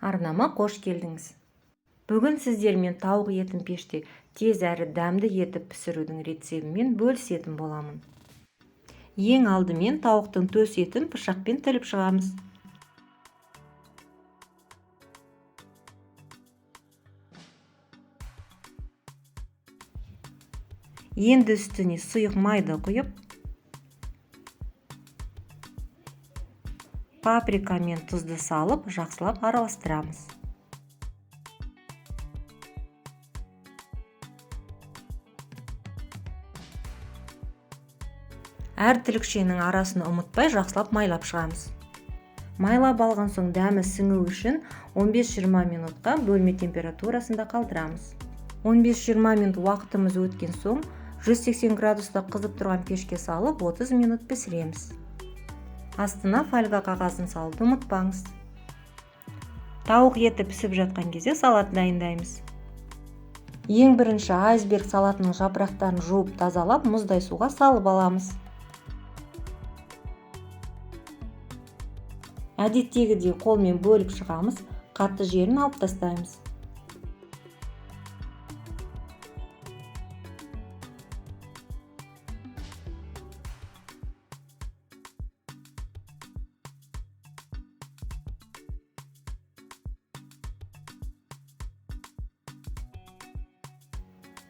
Арнама қош келдіңіз. Бүгін сіздермен тауық етін пеште тез әрі дәмді етіп пісірудің рецебімен бөлісетін боламын. Ең алдымен тауықтың төс етін пышақпен тіліп шығамыз. Енді үстіне сұйық майды құйып, паприка мен тұзды салып, жақсылап араластырамыз. Әр тілікшенің арасын ұмытпай жақсылап майлап шығамыз. Майлап алған соң дәмі сіңу үшін 15-20 минутқа бөлме температурасында қалдырамыз. 15-20 минут уақытымыз өткен соң 180 градуста қызып тұрған пешке салып 30 минут пісіреміз. Астына фольга қағазын салуды ұмытпаңыз. Тауық еті пісіп жатқан кезде салат дайындаймыз. Ең бірінші айсберг салатының жапырақтарын жуып тазалап, мұздай суға салып аламыз. Әдеттегідей қолмен бөліп шығамыз, қатты жерін алып тастаймыз.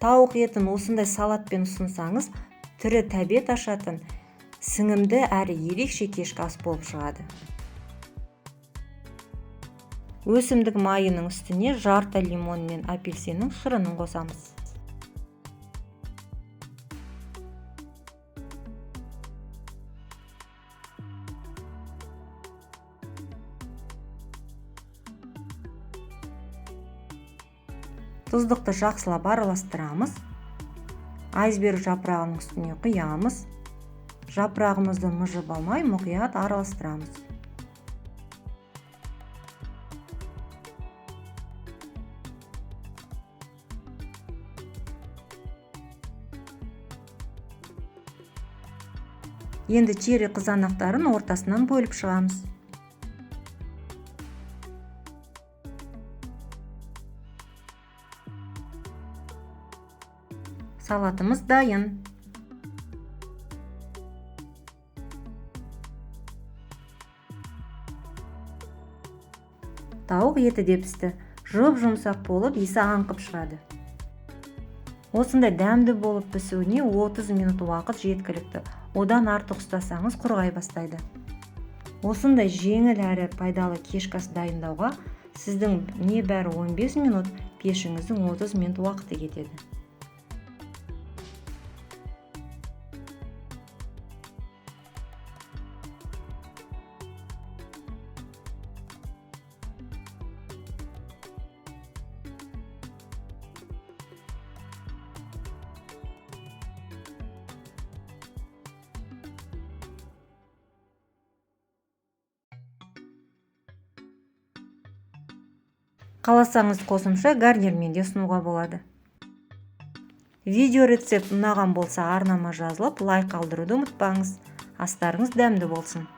Тауық етін осындай салатпен ұсынсаңыз, түрі тәбет ашатын, сіңімді әрі ерекше кешкі ас болып шығады. Өсімдік майының үстіне жарты лимон мен апельсиннің шырынын қосамыз. Тұздықты жақсылап араластырамыз. Айсберг жапырағының үстіне құямыз. Жапырағымызды мыжып алмай, мұқият араластырамыз. Енді чери қызанақтарын ортасынан бөліп шығамыз. Салатымыз дайын. Тауық еті де пісті. Жұп-жұмсақ болып, иісі аңқып шығады. Осындай дәмді болып пісуіне 30 минут уақыт жеткілікті. Одан артық ұстасаңыз құрғай бастайды. Осындай жеңіл әрі пайдалы кешкі ас дайындауға сіздің небәрі 15 минут, пешіңіздің 30 минут уақыты кетеді. Қаласаңыз қосымша гарнирмен де ұсынуға болады. Видео рецепт ұнаған болса арнама жазылып, лайк қалдыруды ұмытпаңыз. Астарыңыз дәмді болсын.